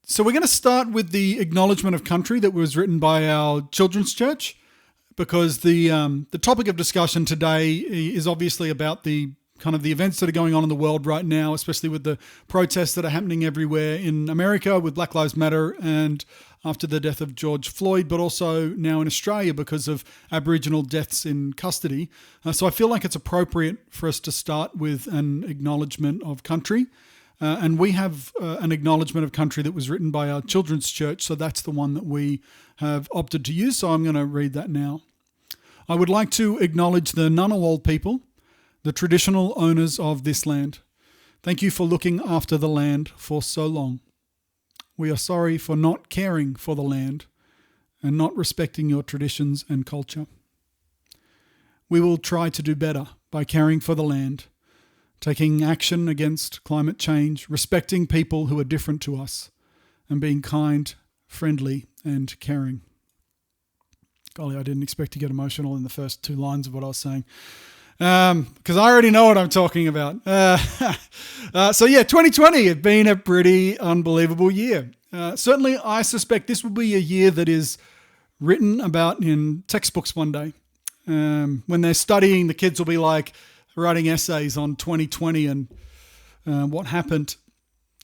So we're going to start with the acknowledgement of country that was written by our children's church, because the topic of discussion today is obviously about the kind of the events that are going on in the world right now, especially with the protests that are happening everywhere in America with Black Lives Matter and after the death of George Floyd, but also now in Australia because of Aboriginal deaths in custody. So I feel like it's appropriate for us to start with an acknowledgement of country. And we have an acknowledgement of country that was written by our children's church, so that's the one that we have opted to use, so I'm going to read that now. I would like to acknowledge the Ngunnawal people, the traditional owners of this land. Thank you for looking after the land for so long. We are sorry for not caring for the land and not respecting your traditions and culture. We will try to do better by caring for the land, taking action against climate change, respecting people who are different to us, and being kind, friendly, and caring. Golly, I didn't expect to get emotional in the first two lines of what I was saying, because I already know what I'm talking about. So 2020 has been a pretty unbelievable year. Certainly, I suspect this will be a year that is written about in textbooks one day. When they're studying, the kids will be like writing essays on 2020 and what happened.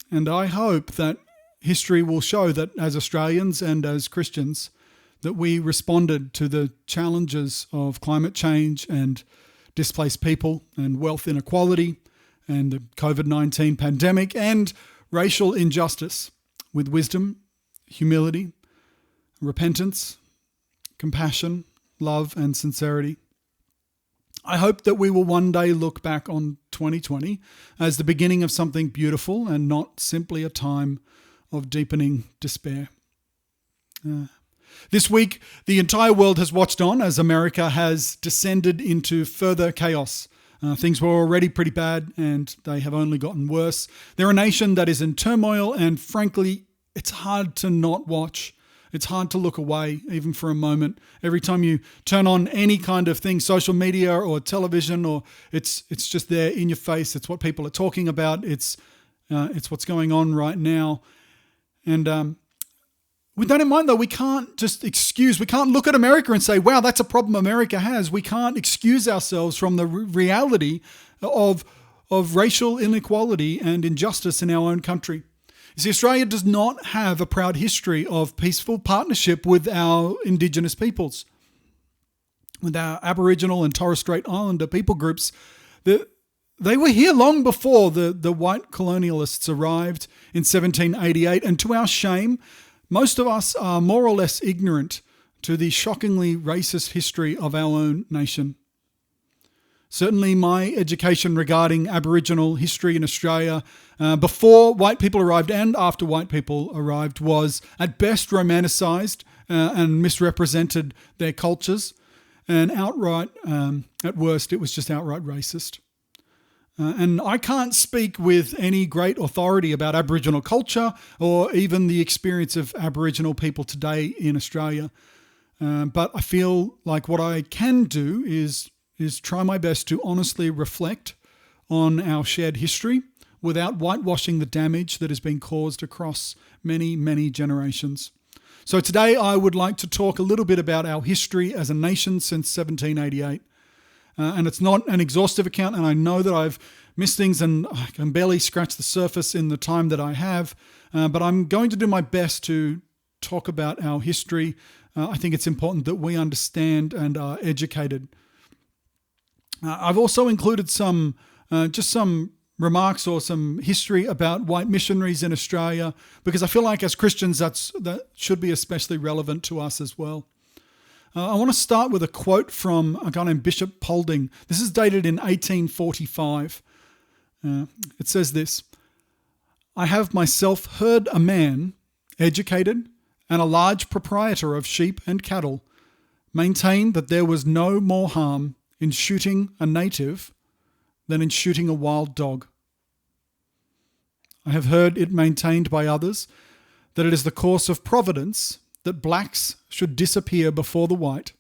And I hope that history will show that as Australians and as Christians, that we responded to the challenges of climate change and displaced people and wealth inequality and the COVID-19 pandemic and racial injustice with wisdom, humility, repentance, compassion, love, and sincerity. I hope that we will one day look back on 2020 as the beginning of something beautiful and not simply a time of deepening despair. This week, the entire world has watched on as America has descended into further chaos. Things were already pretty bad and they have only gotten worse. They're a nation that is in turmoil and frankly, it's hard to not watch. It's hard to look away, even for a moment. Every time you turn on any kind of thing, social media or television, or it's just there in your face. It's what people are talking about. It's what's going on right now. And with that in mind, though, we can't look at America and say, wow, that's a problem America has. We can't excuse ourselves from the reality of racial inequality and injustice in our own country. You see, Australia does not have a proud history of peaceful partnership with our Indigenous peoples, with our Aboriginal and Torres Strait Islander people groups. They were here long before the white colonialists arrived in 1788, and to our shame, most of us are more or less ignorant to the shockingly racist history of our own nation. Certainly my education regarding Aboriginal history in Australia before white people arrived and after white people arrived was at best romanticised and misrepresented their cultures, and outright, at worst, it was just outright racist. And I can't speak with any great authority about Aboriginal culture or even the experience of Aboriginal people today in Australia. But I feel like what I can do is try my best to honestly reflect on our shared history without whitewashing the damage that has been caused across many, many generations. So today I would like to talk a little bit about our history as a nation since 1788. And it's not an exhaustive account, and I know that I've missed things and I can barely scratch the surface in the time that I have, but I'm going to do my best to talk about our history. I think it's important that we understand and are educated. I've also included some remarks or some history about white missionaries in Australia, because I feel like as Christians that should be especially relevant to us as well. I want to start with a quote from a guy named Bishop Paulding. This is dated in 1845. It says this: "I have myself heard a man, educated and a large proprietor of sheep and cattle, maintain that there was no more harm in shooting a native than in shooting a wild dog. I have heard it maintained by others that it is the course of providence that blacks should disappear before the white,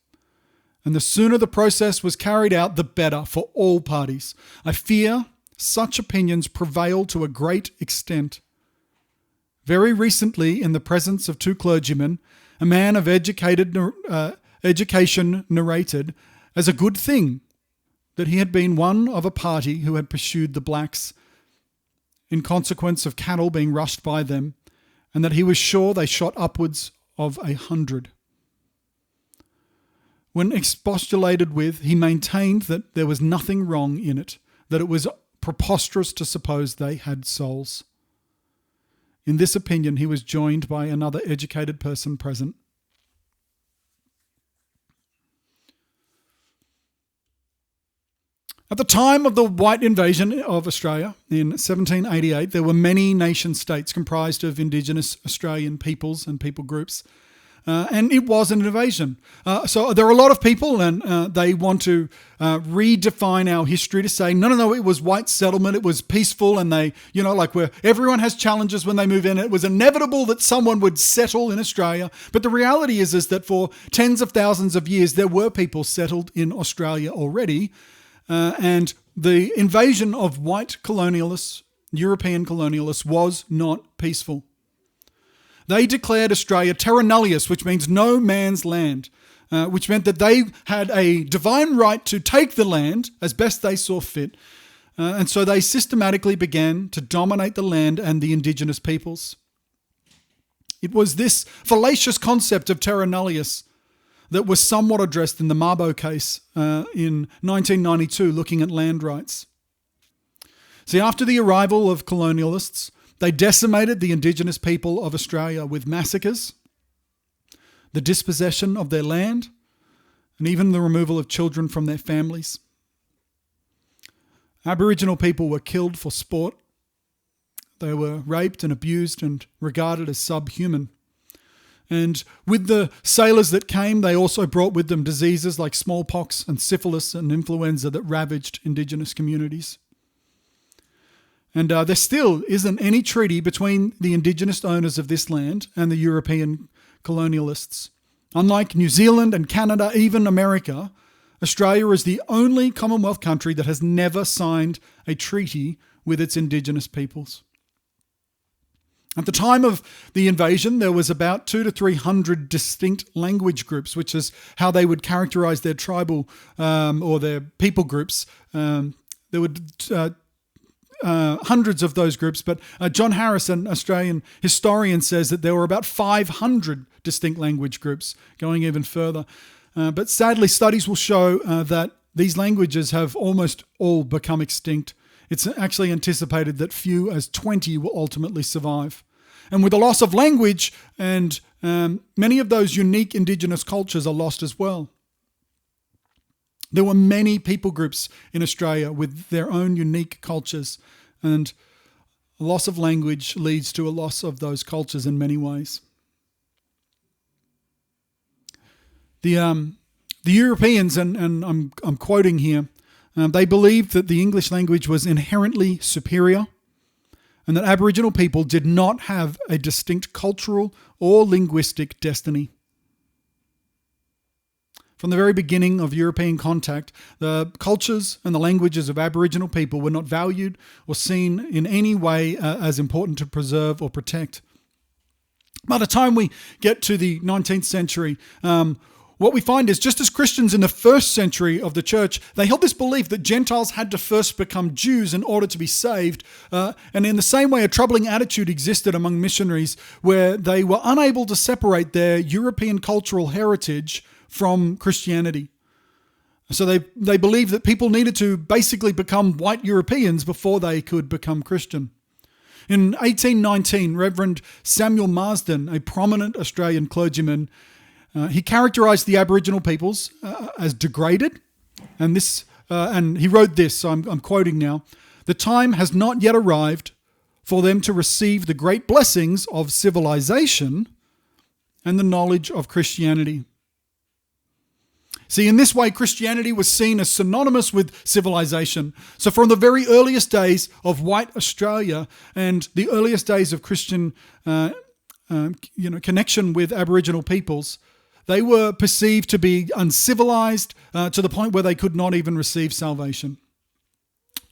and the sooner the process was carried out, the better for all parties. I fear such opinions prevail to a great extent. very recently in the presence of two clergymen, a man of education narrated as a good thing that he had been one of a party who had pursued the blacks in consequence of cattle being rushed by them, and that he was sure they shot upwards of 100. When expostulated with, he maintained that there was nothing wrong in it, that it was preposterous to suppose they had souls. In this opinion, he was joined by another educated person present. At the time of the white invasion of Australia in 1788, there were many nation-states comprised of Indigenous Australian peoples and people groups. And it was an invasion. So there are a lot of people, and they want to redefine our history to say, no, it was white settlement, it was peaceful, and they, where everyone has challenges when they move in. It was inevitable that someone would settle in Australia. But the reality is that for tens of thousands of years, there were people settled in Australia already. And the invasion of white colonialists, European colonialists, was not peaceful. They declared Australia terra nullius, which means no man's land, which meant that they had a divine right to take the land as best they saw fit. And so they systematically began to dominate the land and the indigenous peoples. It was this fallacious concept of terra nullius that was somewhat addressed in the Mabo case in 1992, looking at land rights. See, after the arrival of colonialists, they decimated the indigenous people of Australia with massacres, the dispossession of their land, and even the removal of children from their families. Aboriginal people were killed for sport. They were raped and abused and regarded as subhuman. And with the sailors that came, they also brought with them diseases like smallpox and syphilis and influenza that ravaged Indigenous communities. And there still isn't any treaty between the Indigenous owners of this land and the European colonialists. Unlike New Zealand and Canada, even America, Australia is the only Commonwealth country that has never signed a treaty with its Indigenous peoples. At the time of the invasion, there was about 200 to 300 distinct language groups, which is how they would characterize their tribal or their people groups. There were hundreds of those groups, but John Harris, an Australian historian, says that there were about 500 distinct language groups, going even further. But sadly, studies will show that these languages have almost all become extinct. It's actually anticipated that few as 20 will ultimately survive. And with the loss of language, and many of those unique Indigenous cultures are lost as well. There were many people groups in Australia with their own unique cultures, and a loss of language leads to a loss of those cultures in many ways. The Europeans, and I'm quoting here, they believed that the English language was inherently superior and that Aboriginal people did not have a distinct cultural or linguistic destiny. From the very beginning of European contact, the cultures and the languages of Aboriginal people were not valued or seen in any way as important to preserve or protect. By the time we get to the 19th century, what we find is just as Christians in the first century of the church, they held this belief that Gentiles had to first become Jews in order to be saved. And in the same way, a troubling attitude existed among missionaries where they were unable to separate their European cultural heritage from Christianity. So they believed that people needed to basically become white Europeans before they could become Christian. In 1819, Reverend Samuel Marsden, a prominent Australian clergyman, he characterized the Aboriginal peoples as degraded, and he wrote this, so I'm quoting now, "The time has not yet arrived for them to receive the great blessings of civilization and the knowledge of Christianity." See, in this way, Christianity was seen as synonymous with civilization. So from the very earliest days of white Australia and the earliest days of Christian connection with Aboriginal peoples, they were perceived to be uncivilized to the point where they could not even receive salvation.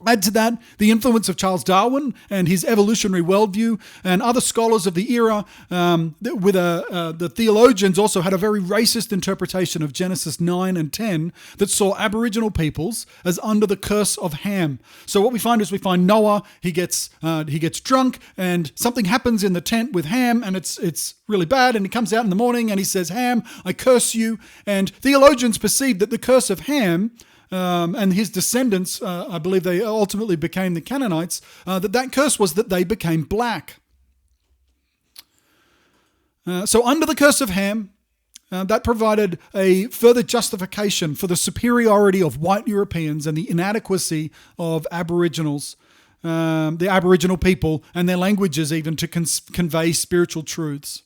Add to that the influence of Charles Darwin and his evolutionary worldview, and other scholars of the era. The theologians also had a very racist interpretation of Genesis 9 and 10 that saw Aboriginal peoples as under the curse of Ham. So what we find is Noah. He gets drunk, and something happens in the tent with Ham, and it's really bad. And he comes out in the morning and he says, "Ham, I curse you." And theologians perceived that the curse of Ham and his descendants, I believe they ultimately became the Canaanites, that curse was that they became black. So under the curse of Ham, that provided a further justification for the superiority of white Europeans and the inadequacy of Aboriginals, the Aboriginal people and their languages even to convey spiritual truths.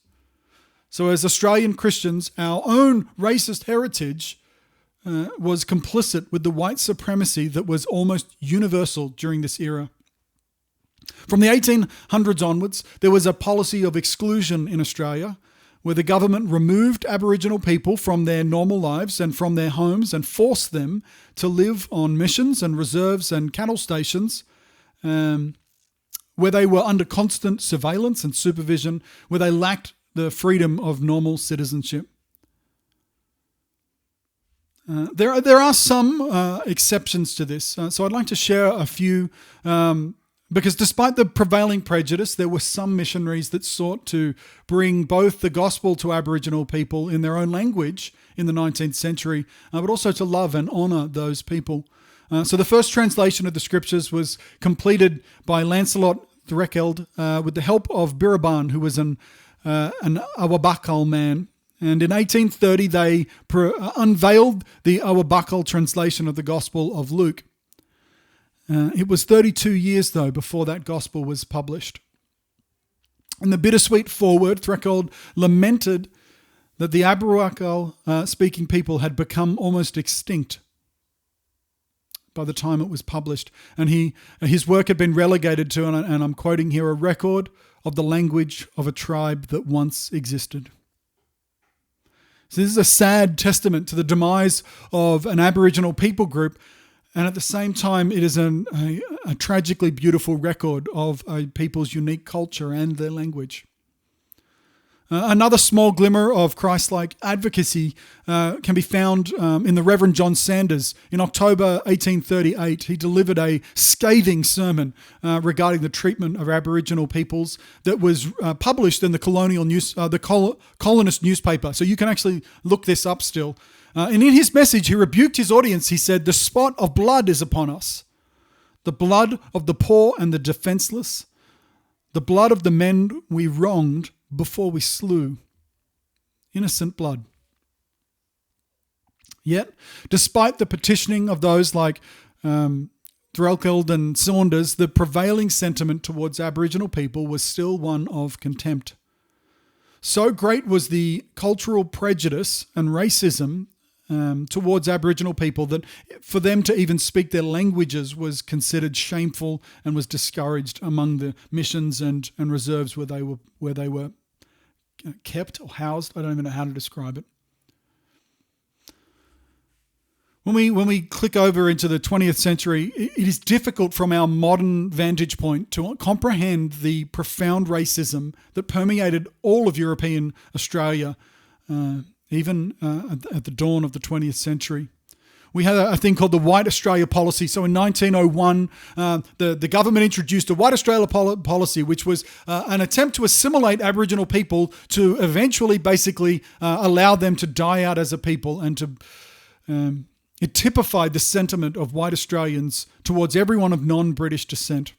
So as Australian Christians, our own racist heritage was complicit with the white supremacy that was almost universal during this era. From the 1800s onwards, there was a policy of exclusion in Australia where the government removed Aboriginal people from their normal lives and from their homes and forced them to live on missions and reserves and cattle stations where they were under constant surveillance and supervision, where they lacked the freedom of normal citizenship. There are some exceptions to this, so I'd like to share a few, because despite the prevailing prejudice, there were some missionaries that sought to bring both the gospel to Aboriginal people in their own language in the 19th century, but also to love and honour those people. So the first translation of the scriptures was completed by Lancelot Threkeld with the help of Biraban, who was an Awabakal man. And in 1830, they unveiled the Awabakal translation of the Gospel of Luke. It was 32 years, though, before that Gospel was published. In the bittersweet foreword, Threkeld lamented that the Aboriginal-speaking people had become almost extinct by the time it was published. And his work had been relegated to, and I'm quoting here, a record of the language of a tribe that once existed. So this is a sad testament to the demise of an Aboriginal people group, and at the same time it is a tragically beautiful record of a people's unique culture and their language. Another small glimmer of Christ-like advocacy can be found in the Reverend John Sanders. In October 1838, he delivered a scathing sermon regarding the treatment of Aboriginal peoples that was published in the colonist newspaper. So you can actually look this up still. And in his message, he rebuked his audience. He said, "The spot of blood is upon us, the blood of the poor and the defenseless, the blood of the men we wronged before we slew, innocent blood." Yet, despite the petitioning of those like Threkeld and Saunders, the prevailing sentiment towards Aboriginal people was still one of contempt. So great was the cultural prejudice and racism towards Aboriginal people that for them to even speak their languages was considered shameful and was discouraged among the missions and reserves where they were kept or housed. I don't even know how to describe it. When we click over into the 20th century, it is difficult from our modern vantage point to comprehend the profound racism that permeated all of European Australia, even at the dawn of the 20th century. We had a thing called the White Australia Policy. So in 1901, the government introduced a White Australia Policy, which was an attempt to assimilate Aboriginal people to eventually basically allow them to die out as a people, and to it typified the sentiment of white Australians towards everyone of non-British descent.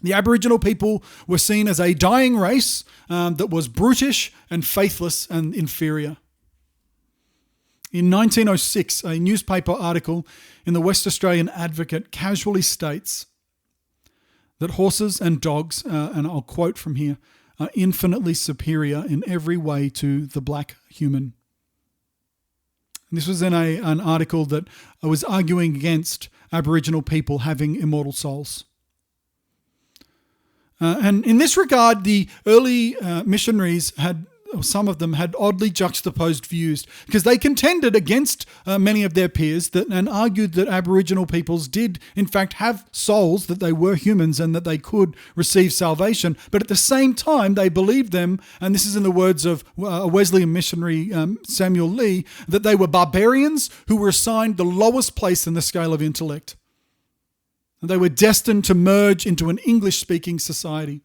The Aboriginal people were seen as a dying race that was brutish and faithless and inferior. In 1906, a newspaper article in the West Australian Advocate casually states that horses and dogs, and I'll quote from here, are infinitely superior in every way to the black human. And this was in an article that was arguing against Aboriginal people having immortal souls. And in this regard, the early missionaries had or some of them had oddly juxtaposed views, because they contended against many of their peers and argued that Aboriginal peoples did in fact have souls, that they were humans and that they could receive salvation. But at the same time, they believed them, and this is in the words of a Wesleyan missionary, Samuel Lee, that they were barbarians who were assigned the lowest place in the scale of intellect. And they were destined to merge into an English-speaking society.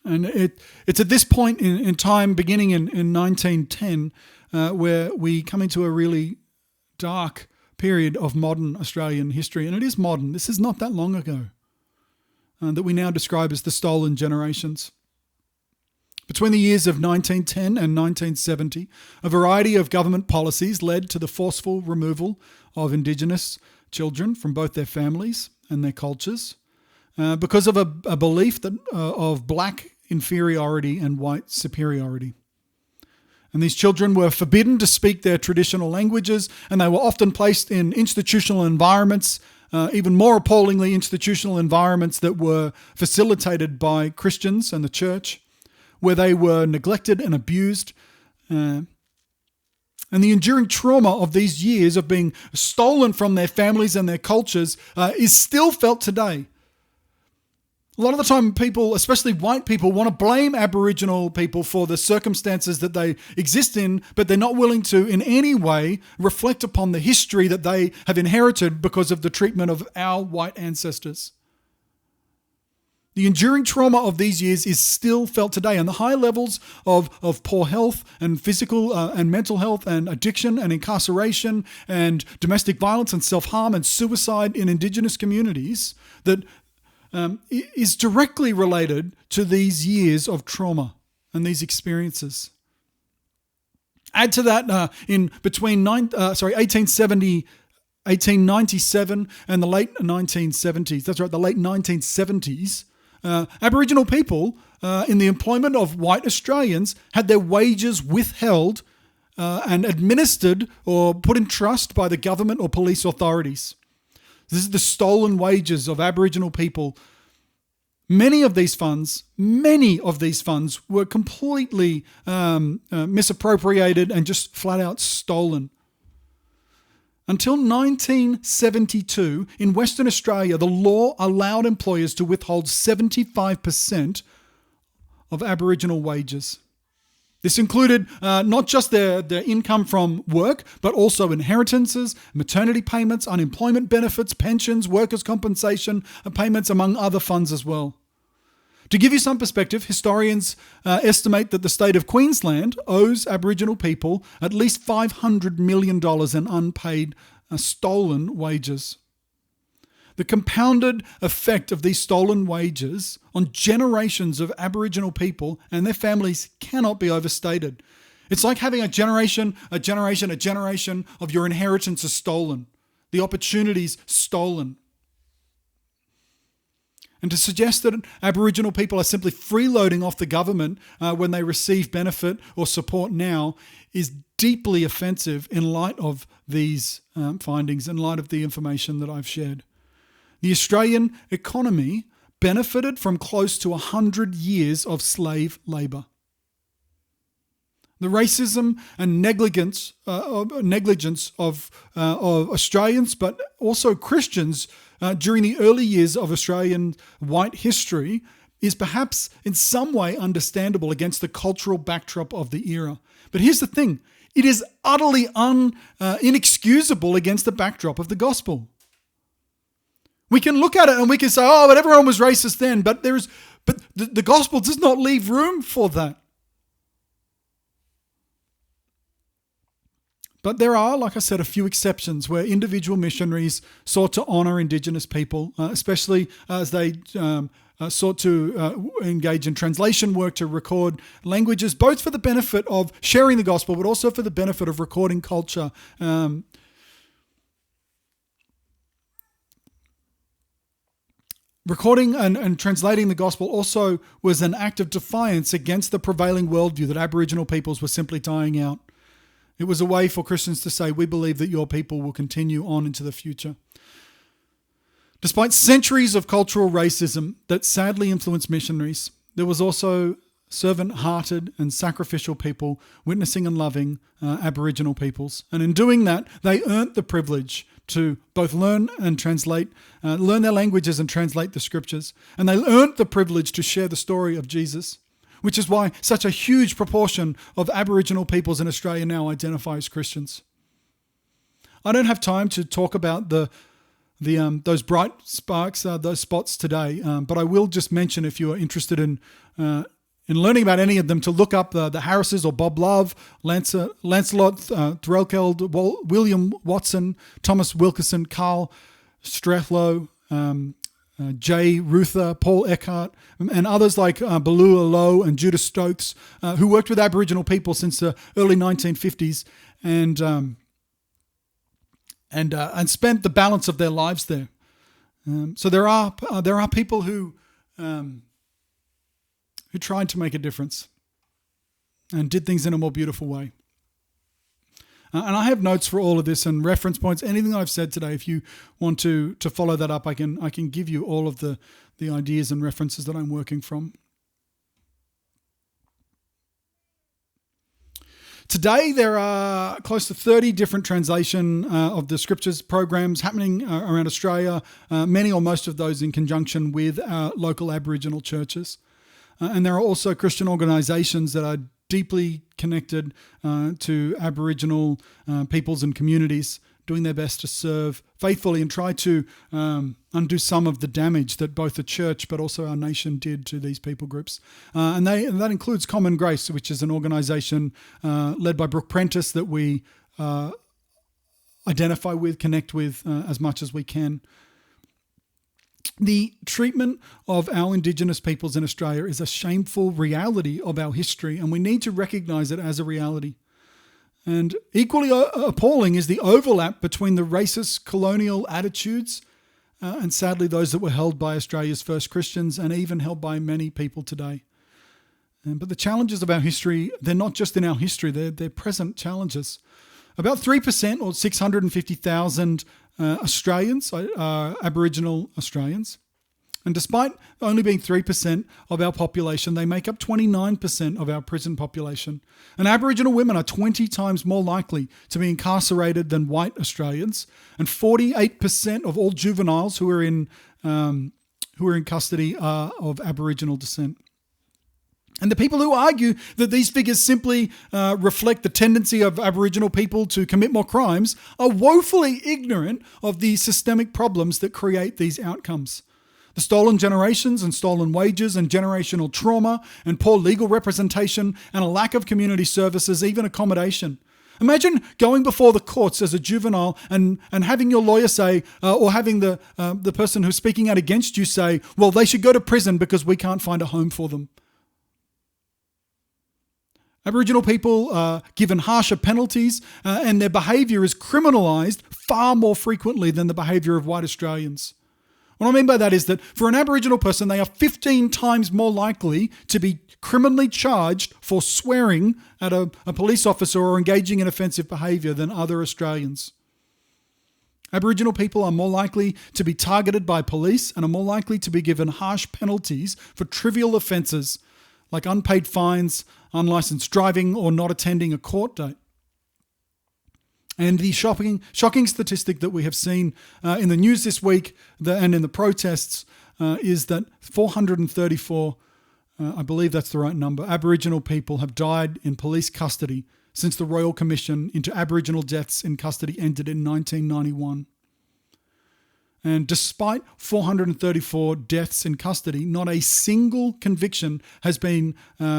And it's at this point in time, beginning in 1910, where we come into a really dark period of modern Australian history. And it is modern. This is not that long ago, that we now describe as the stolen generations. Between the years of 1910 and 1970, a variety of government policies led to the forceful removal of Indigenous children from both their families and their cultures because of a belief that of black inferiority and white superiority. And these children were forbidden to speak their traditional languages, and they were often placed in institutional environments, even more appallingly, institutional environments that were facilitated by Christians and the church, where they were neglected and abused. And the enduring trauma of these years of being stolen from their families and their cultures is still felt today. A lot of the time people, especially white people, want to blame Aboriginal people for the circumstances that they exist in, but they're not willing to in any way reflect upon the history that they have inherited because of the treatment of our white ancestors. The enduring trauma of these years is still felt today, and the high levels of poor health and physical and mental health and addiction and incarceration and domestic violence and self-harm and suicide in Indigenous communities that is directly related to these years of trauma and these experiences. Add to that in between 1897 and the late 1970s, that's right, the late 1970s, Aboriginal people in the employment of white Australians had their wages withheld and administered or put in trust by the government or police authorities. This is the stolen wages of Aboriginal people. Many of these funds were completely misappropriated and just flat out stolen. Until 1972, in Western Australia, the law allowed employers to withhold 75% of Aboriginal wages. This included not just their income from work, but also inheritances, maternity payments, unemployment benefits, pensions, workers' compensation payments, among other funds as well. To give you some perspective, historians estimate that the state of Queensland owes Aboriginal people at least $500 million in unpaid stolen wages. The compounded effect of these stolen wages on generations of Aboriginal people and their families cannot be overstated. It's like having a generation of your inheritance is stolen, the opportunities stolen. And to suggest that Aboriginal people are simply freeloading off the government when they receive benefit or support now is deeply offensive in light of these findings, in light of the information that I've shared. The Australian economy benefited from close to 100 years of slave labour. The racism and negligence of Australians, but also Christians during the early years of Australian white history is perhaps in some way understandable against the cultural backdrop of the era. But here's the thing, it is utterly inexcusable against the backdrop of the gospel. We can look at it and we can say, oh, but everyone was racist then, but the gospel does not leave room for that. But there are, like I said, a few exceptions where individual missionaries sought to honour Indigenous people, especially as they sought to engage in translation work to record languages, both for the benefit of sharing the gospel, but also for the benefit of recording culture. Recording and translating the gospel also was an act of defiance against the prevailing worldview that Aboriginal peoples were simply dying out. It was a way for Christians to say, we believe that your people will continue on into the future. Despite centuries of cultural racism that sadly influenced missionaries, there was also servant-hearted and sacrificial people witnessing and loving Aboriginal peoples. And in doing that, they earned the privilege to both learn and translate, learn their languages and translate the scriptures. And they earned the privilege to share the story of Jesus, which is why such a huge proportion of Aboriginal peoples in Australia now identify as Christians. I don't have time to talk about those bright sparks, those spots today, but I will just mention, if you are interested in learning about any of them, to look up the Harrises or Bob Love, Lancelot Threlkeld, William Watson, Thomas Wilkerson, Carl Strethlow, Jay Ruther, Paul Eckhart, and others like Balua Lowe and Judah Stokes, who worked with Aboriginal people since the early 1950s and spent the balance of their lives there. So there are people who tried to make a difference and did things in a more beautiful way. And I have notes for all of this and reference points. Anything I've said today, if you want to follow that up, I can give you all of the ideas and references that I'm working from. Today, there are close to 30 different translation of the scriptures programs happening around Australia, many or most of those in conjunction with local Aboriginal churches. And there are also Christian organisations that are deeply connected to Aboriginal peoples and communities, doing their best to serve faithfully and try to undo some of the damage that both the church but also our nation did to these people groups. And that includes Common Grace, which is an organisation led by Brooke Prentice that we identify with, connect with as much as we can. The treatment of our Indigenous peoples in Australia is a shameful reality of our history, and we need to recognise it as a reality. And equally appalling is the overlap between the racist colonial attitudes and sadly those that were held by Australia's first Christians and even held by many people today. But the challenges of our history, they're not just in our history, they're present challenges. About 3% or 650,000 Australians are Aboriginal Australians. And despite only being 3% of our population, they make up 29% of our prison population. And Aboriginal women are 20 times more likely to be incarcerated than white Australians. And 48% of all juveniles who are in custody are of Aboriginal descent. And the people who argue that these figures simply reflect the tendency of Aboriginal people to commit more crimes are woefully ignorant of the systemic problems that create these outcomes. The stolen generations and stolen wages and generational trauma and poor legal representation and a lack of community services, even accommodation. Imagine going before the courts as a juvenile and having your lawyer say, or having the person who's speaking out against you say, well, they should go to prison because we can't find a home for them. Aboriginal people are given harsher penalties and their behaviour is criminalised far more frequently than the behaviour of white Australians. What I mean by that is that for an Aboriginal person, they are 15 times more likely to be criminally charged for swearing at a police officer or engaging in offensive behaviour than other Australians. Aboriginal people are more likely to be targeted by police and are more likely to be given harsh penalties for trivial offences like unpaid fines, unlicensed driving, or not attending a court date. And the shocking statistic that we have seen in the news this week and in the protests is that 434, I believe that's the right number, Aboriginal people have died in police custody since the Royal Commission into Aboriginal deaths in custody ended in 1991. And despite 434 deaths in custody, not a single conviction has been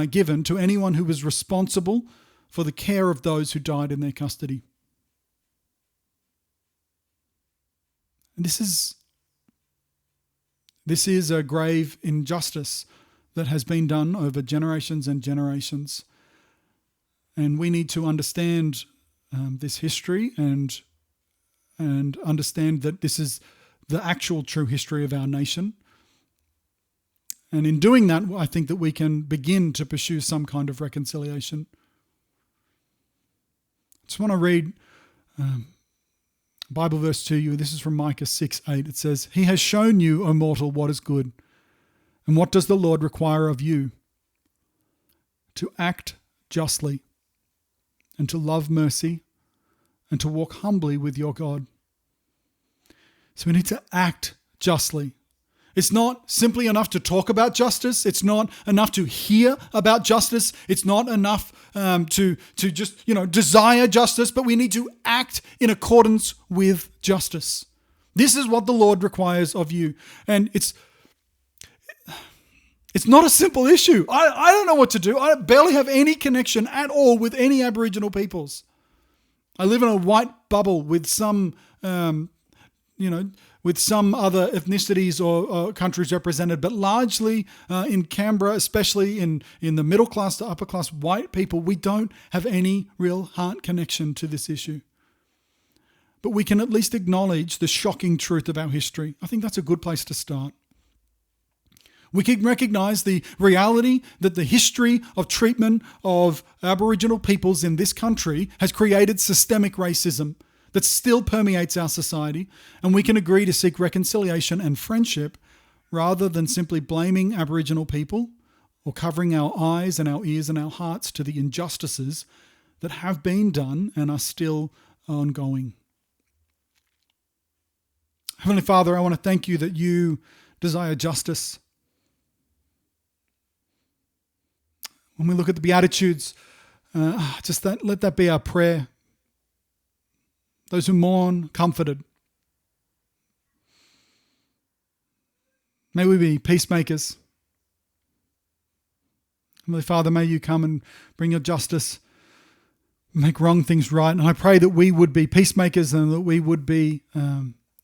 given to anyone who was responsible for the care of those who died in their custody. And this is a grave injustice that has been done over generations and generations. And we need to understand this history and understand that this is the actual true history of our nation. And in doing that, I think that we can begin to pursue some kind of reconciliation. I just want to read Bible verse to you. This is from Micah 6:8. It says, "He has shown you, O mortal, what is good. And what does the Lord require of you? To act justly, and to love mercy, and to walk humbly with your God." So we need to act justly. It's not simply enough to talk about justice. It's not enough to hear about justice. It's not enough to just, desire justice, but we need to act in accordance with justice. This is what the Lord requires of you. And it's not a simple issue. I don't know what to do. I barely have any connection at all with any Aboriginal peoples. I live in a white bubble with some, with some other ethnicities or countries represented, but largely in Canberra, especially in the middle class to upper class white people, we don't have any real heart connection to this issue. But we can at least acknowledge the shocking truth of our history. I think that's a good place to start. We can recognize the reality that the history of treatment of Aboriginal peoples in this country has created systemic racism that still permeates our society, and we can agree to seek reconciliation and friendship rather than simply blaming Aboriginal people or covering our eyes and our ears and our hearts to the injustices that have been done and are still ongoing. Heavenly Father, I want to thank you that you desire justice. When we look at the Beatitudes, let that be our prayer. Those who mourn, comforted. May we be peacemakers. Heavenly Father, may you come and bring your justice, make wrong things right. And I pray that we would be peacemakers and that we would be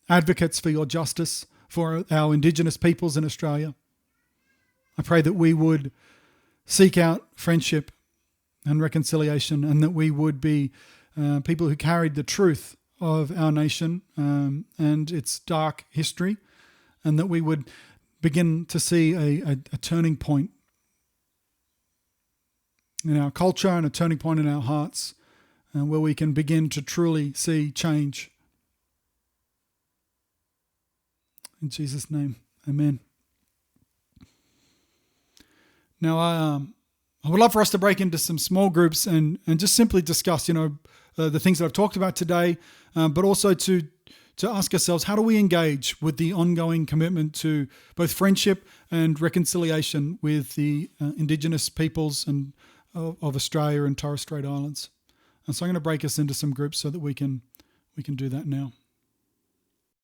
advocates for your justice for our Indigenous peoples in Australia. I pray that we would seek out friendship and reconciliation, and that we would be people who carried the truth of our nation and its dark history, and that we would begin to see a turning point in our culture and a turning point in our hearts, where we can begin to truly see change. In Jesus' name, amen. Now, I would love for us to break into some small groups and just simply discuss, the things that I've talked about today, but also to ask ourselves, how do we engage with the ongoing commitment to both friendship and reconciliation with the Indigenous peoples and of Australia and Torres Strait Islands? And so I'm going to break us into some groups so that we can do that now.